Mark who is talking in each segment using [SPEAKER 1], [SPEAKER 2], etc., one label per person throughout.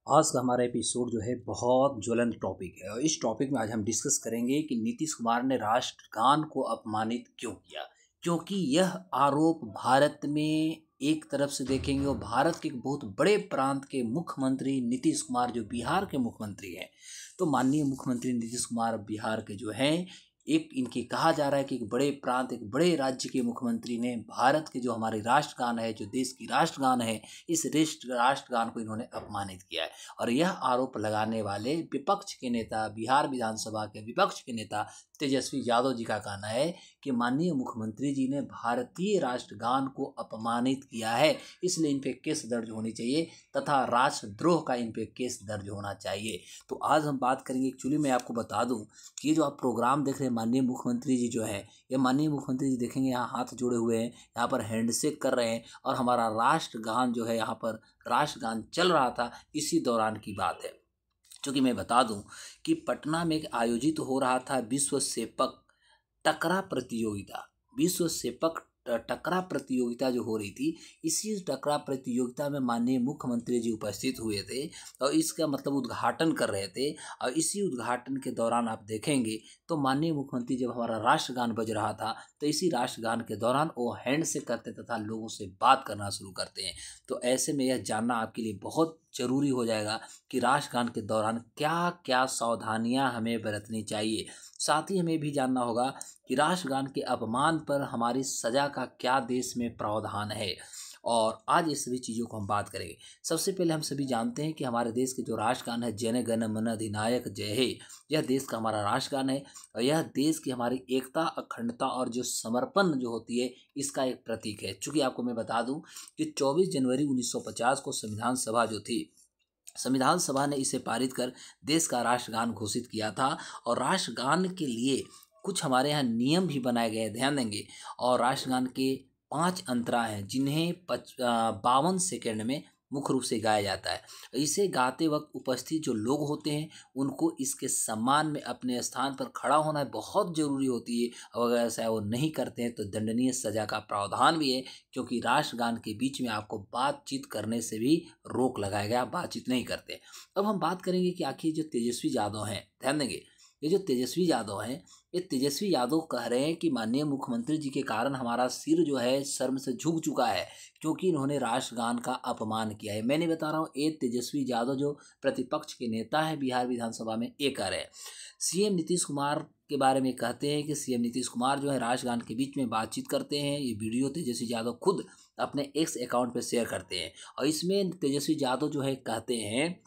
[SPEAKER 1] आज का हमारा एपिसोड जो है बहुत ज्वलंत टॉपिक है और इस टॉपिक में आज हम डिस्कस करेंगे कि नीतीश कुमार ने राष्ट्रगान को अपमानित क्यों किया। क्योंकि यह आरोप भारत में एक तरफ से देखेंगे और भारत के एक बहुत बड़े प्रांत के मुख्यमंत्री नीतीश कुमार जो बिहार के मुख्यमंत्री हैं, तो माननीय मुख्यमंत्री नीतीश कुमार बिहार के जो हैं, एक इनके कहा जा रहा है कि एक बड़े प्रांत एक बड़े राज्य के मुख्यमंत्री ने भारत के जो हमारे राष्ट्रगान है, जो देश की राष्ट्रगान है, इस राष्ट्रगान को इन्होंने अपमानित किया है। और यह आरोप लगाने वाले विपक्ष के नेता, बिहार विधानसभा के विपक्ष के नेता तेजस्वी यादव जी का कहना है कि माननीय मुख्यमंत्री जी ने भारतीय राष्ट्रगान को अपमानित किया है, इसलिए इन पे केस दर्ज होनी चाहिए तथा राष्ट्रद्रोह का इन पे केस दर्ज होना चाहिए। तो आज हम बात करेंगे। एक्चुअली मैं आपको बता दूं कि ये जो आप प्रोग्राम देख रहे हैं, माननीय मुख्यमंत्री जी जो है, ये माननीय मुख्यमंत्री जी देखेंगे यहाँ हाथ जोड़े हुए हैं, यहाँ पर हैंडशेक कर रहे हैं और हमारा राष्ट्रगान जो है, यहाँ पर राष्ट्रगान चल रहा था, इसी दौरान की बात है। क्योंकि मैं बता दूं कि पटना में एक आयोजित हो रहा था विश्व सेपक टकरा प्रतियोगिता। विश्व सेपक टकरा प्रतियोगिता जो हो रही थी, इसी टकरा प्रतियोगिता में माननीय मुख्यमंत्री जी उपस्थित हुए थे और इसका मतलब उद्घाटन कर रहे थे। और इसी उद्घाटन के दौरान आप देखेंगे तो माननीय मुख्यमंत्री जब हमारा राष्ट्रगान बज रहा था, तो इसी राष्ट्रगान के दौरान वो हैंड से करते तथा लोगों से बात करना शुरू करते हैं। तो ऐसे में यह जानना आपके लिए बहुत जरूरी हो जाएगा कि राष्ट्रगान के दौरान क्या क्या सावधानियां हमें बरतनी चाहिए। साथ ही हमें भी जानना होगा कि राष्ट्रगान के अपमान पर हमारी सजा का क्या देश में प्रावधान है। और आज ये सभी चीज़ों को हम बात करेंगे। सबसे पहले हम सभी जानते हैं कि हमारे देश के जो राष्ट्रगान है, जन गण मन अधिनायक जय हे, यह देश का हमारा राष्ट्रगान है और यह देश की हमारी एकता, अखंडता और जो समर्पण जो होती है, इसका एक प्रतीक है। चूँकि आपको मैं बता दूं कि 24 जनवरी 1950 को संविधान सभा जो थी, संविधान सभा ने इसे पारित कर देश का राष्ट्रगान घोषित किया था। और राष्ट्रगान के लिए कुछ हमारे यहाँ नियम भी बनाए गए हैं, ध्यान देंगे। और राष्ट्रगान के 5 अंतरा हैं जिन्हें 52 सेकंड में मुख्य रूप से गाया जाता है। इसे गाते वक्त उपस्थित जो लोग होते हैं, उनको इसके सम्मान में अपने स्थान पर खड़ा होना बहुत जरूरी होती है। और अगर ऐसा वो नहीं करते हैं तो दंडनीय सजा का प्रावधान भी है, क्योंकि राष्ट्रगान के बीच में आपको बातचीत करने से भी रोक लगाया गया, बातचीत नहीं करते। अब हम बात करेंगे कि आखिर जो तेजस्वी यादव हैं, ध्यान देंगे, ये जो तेजस्वी यादव हैं, ये तेजस्वी यादव कह रहे हैं कि माननीय मुख्यमंत्री जी के कारण हमारा सिर जो है शर्म से झुक चुका है, क्योंकि इन्होंने राष्ट्रगान का अपमान किया है। मैं नहीं बता रहा हूँ, ये तेजस्वी यादव जो प्रतिपक्ष के नेता है बिहार विधानसभा में, ये कह रहे हैं। सीएम नीतीश कुमार के बारे में कहते हैं कि सीएम नीतीश कुमार जो है राष्ट्रगान के बीच में बातचीत करते हैं। ये वीडियो तेजस्वी यादव खुद अपने एक्स अकाउंट पर शेयर करते हैं और इसमें तेजस्वी यादव जो है कहते हैं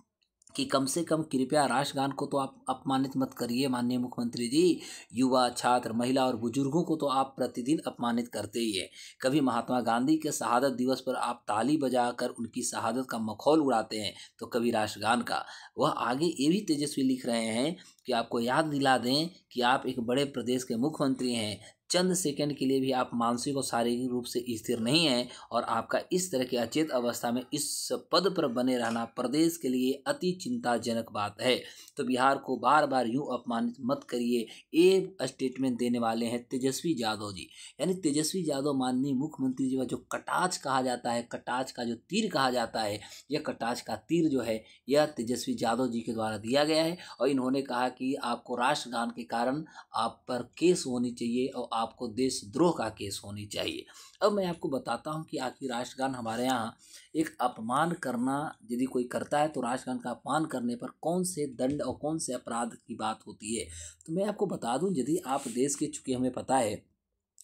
[SPEAKER 1] कि कम से कम कृपया राष्ट्रगान को तो आप अपमानित मत करिए माननीय मुख्यमंत्री जी। युवा, छात्र, महिला और बुजुर्गों को तो आप प्रतिदिन अपमानित करते ही है। कभी महात्मा गांधी के शहादत दिवस पर आप ताली बजाकर उनकी शहादत का मखौल उड़ाते हैं, तो कभी राष्ट्रगान का। वह आगे ये भी तेजस्वी लिख रहे हैं कि आपको याद दिला दें कि आप एक बड़े प्रदेश के मुख्यमंत्री हैं। चंद सेकंड के लिए भी आप मानसिक और शारीरिक रूप से स्थिर नहीं हैं और आपका इस तरह की अचेत अवस्था में इस पद पर बने रहना प्रदेश के लिए अति चिंताजनक बात है। तो बिहार को बार बार यूं अपमानित मत करिए, ये स्टेटमेंट देने वाले हैं तेजस्वी यादव जी। यानी तेजस्वी यादव माननीय मुख्यमंत्री जी का जो कटाक्ष कहा जाता है, कटाक्ष का जो तीर कहा जाता है, यह कटाक्ष का तीर जो है, यह तेजस्वी यादव जी के द्वारा दिया गया है। और इन्होंने कहा कि आपको राष्ट्रगान के कारण आप पर केस होनी चाहिए और आपको देशद्रोह का केस होनी चाहिए। अब मैं आपको बताता हूं कि आखिर राष्ट्रगान हमारे यहाँ एक अपमान करना यदि कोई करता है, तो राष्ट्रगान का अपमान करने पर कौन से दंड और कौन से अपराध की बात होती है। तो मैं आपको बता दूं, यदि आप देश के, चूंकि हमें पता है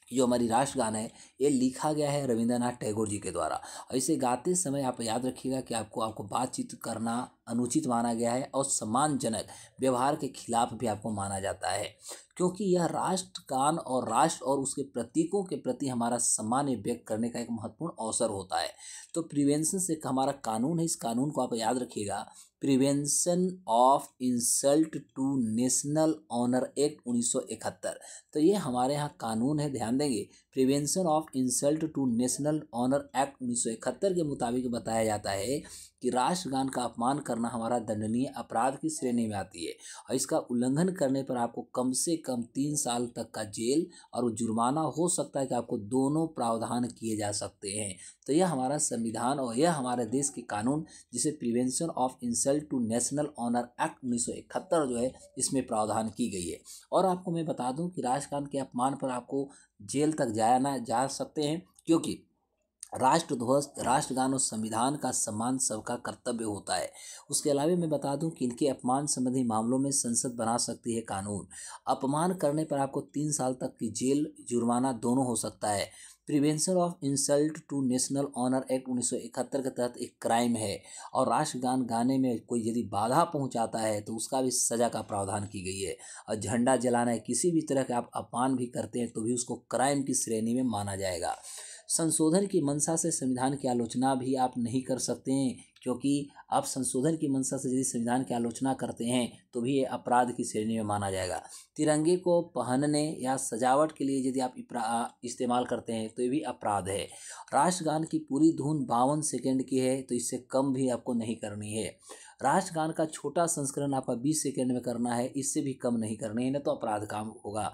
[SPEAKER 1] जो हमारी राष्ट्रगान है, ये लिखा गया है रविंद्रनाथ टैगोर जी के द्वारा। और इसे गाते समय आप याद रखिएगा कि आपको बातचीत करना अनुचित माना गया है और सम्मानजनक व्यवहार के खिलाफ भी आपको माना जाता है, क्योंकि यह राष्ट्रगान और राष्ट्र और उसके प्रतीकों के प्रति हमारा सम्मान व्यक्त करने का एक महत्वपूर्ण अवसर होता है। तो प्रिवेंशन से हमारा कानून है, इस कानून को आप याद रखिएगा, prevention of insult to national honour act 1971। तो ये हमारे यहाँ कानून है, ध्यान देंगे। Prevention of insult to national honour act 1971 के मुताबिक बताया जाता है कि राष्ट्रगान का अपमान करना हमारा दंडनीय अपराध की श्रेणी में आती है और इसका उल्लंघन करने पर आपको कम से कम 3 साल तक का जेल और जुर्माना हो सकता है कि आपको दोनों प्रावधान किए जा सकते हैं। तो यह हमारा संविधान और यह हमारे देश के कानून जिसे prevention of insult to national honour act 1971 जो है इसमें प्रावधान की गई है। और आपको मैं बता दूं कि राष्ट्रगान के अपमान पर आपको जेल तक जाना जा सकते हैं, क्योंकि राष्ट्रध्वज, राष्ट्रगान और संविधान का सम्मान सबका कर्तव्य होता है। उसके अलावा मैं बता दूं कि इनके अपमान संबंधी मामलों में संसद बना सकती है कानून। अपमान करने पर आपको 3 साल तक की जेल, जुर्माना दोनों हो सकता है। Prevention of insult to national honour act 1971 के तहत एक क्राइम है और राष्ट्रगान गाने में कोई यदि बाधा पहुंचाता है तो उसका भी सजा का प्रावधान की गई है। और झंडा जलाना है, किसी भी तरह का आप अपमान भी करते हैं तो भी उसको क्राइम की श्रेणी में माना जाएगा। संशोधन की मंशा से संविधान की आलोचना भी आप नहीं कर सकते हैं, क्योंकि आप संशोधन की मंशा से यदि संविधान की आलोचना करते हैं तो भी ये अपराध की श्रेणी में माना जाएगा। तिरंगे को पहनने या सजावट के लिए यदि आप इस्तेमाल करते हैं तो ये भी अपराध है। राष्ट्रगान की पूरी धुन 52 सेकंड की है, तो इससे कम भी आपको नहीं करनी है। राष्ट्रगान का छोटा संस्करण आपका 20 सेकंड में करना है, इससे भी कम नहीं करनी है, न तो अपराध काम होगा।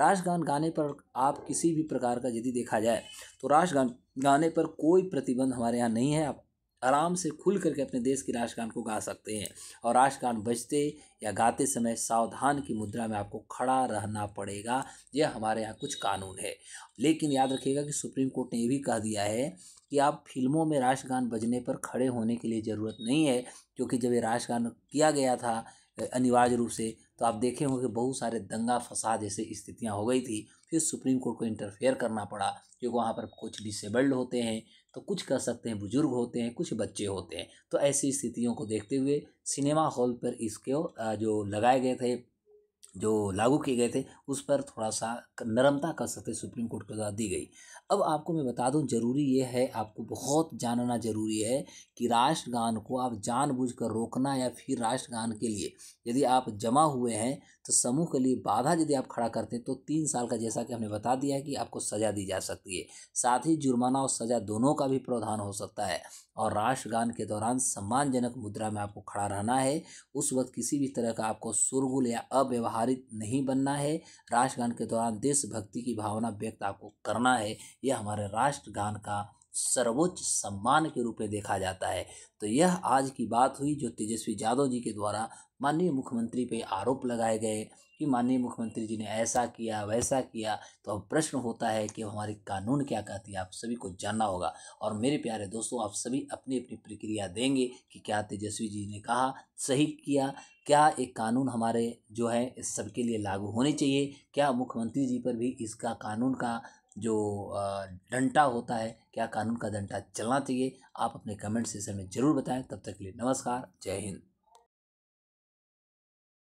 [SPEAKER 1] राष्ट्रगान गाने पर आप किसी भी प्रकार का यदि देखा जाए तो राष्ट्रगान गाने पर कोई प्रतिबंध हमारे यहाँ नहीं है। आप आराम से खुल करके अपने देश के राष्ट्रगान को गा सकते हैं और राष्ट्रगान बजते या गाते समय सावधान की मुद्रा में आपको खड़ा रहना पड़ेगा। यह हमारे यहाँ कुछ कानून है। लेकिन याद रखिएगा कि सुप्रीम कोर्ट ने ये भी कह दिया है कि आप फिल्मों में राष्ट्रगान बजने पर खड़े होने के लिए ज़रूरत नहीं है, क्योंकि जब ये राष्ट्रगान किया गया था अनिवार्य रूप से, तो आप देखे होंगे कि बहुत सारे दंगा फसाद जैसे स्थितियां हो गई थी। फिर सुप्रीम कोर्ट को इंटरफेयर करना पड़ा, क्योंकि वहाँ पर कुछ डिसेबल्ड होते हैं तो कुछ कर सकते हैं, बुजुर्ग होते हैं, कुछ बच्चे होते हैं। तो ऐसी स्थितियों को देखते हुए सिनेमा हॉल पर इसके जो लगाए गए थे, जो लागू किए गए थे, उस पर थोड़ा सा नरमता कर सकते सुप्रीम कोर्ट के द्वारा दी गई। अब आपको मैं बता दूं, जरूरी ये है, आपको बहुत जानना जरूरी है कि राष्ट्रगान को आप जानबूझकर रोकना या फिर राष्ट्रगान के लिए यदि आप जमा हुए हैं तो समूह के लिए बाधा यदि आप खड़ा करते हैं तो 3 साल का, जैसा कि हमने बता दिया है, कि आपको सजा दी जा सकती है। साथ ही जुर्माना और सजा दोनों का भी प्रावधान हो सकता है। और राष्ट्रगान के दौरान सम्मानजनक मुद्रा में आपको खड़ा रहना है। उस वक्त किसी भी तरह का आपको शोरगुल या अव्यवहारिक नहीं बनना है। राष्ट्रगान के दौरान देशभक्ति की भावना व्यक्त आपको करना है। यह हमारे राष्ट्रगान का सर्वोच्च सम्मान के रूप में देखा जाता है। तो यह आज की बात हुई जो तेजस्वी यादव जी के द्वारा माननीय मुख्यमंत्री पे आरोप लगाए गए कि माननीय मुख्यमंत्री जी ने ऐसा किया वैसा किया। तो अब प्रश्न होता है कि हमारी कानून क्या कहती है, आप सभी को जानना होगा। और मेरे प्यारे दोस्तों, आप सभी अपनी अपनी प्रतिक्रिया देंगे कि क्या तेजस्वी जी ने कहा सही किया, क्या एक कानून हमारे जो है इस सबके लिए लागू होनी चाहिए, क्या मुख्यमंत्री जी पर भी इसका कानून का जो डंडा होता है, क्या कानून का डंडा चलना चाहिए। आप अपने कमेंट सेक्शन में ज़रूर बताएं। तब तक के लिए नमस्कार, जय हिंद।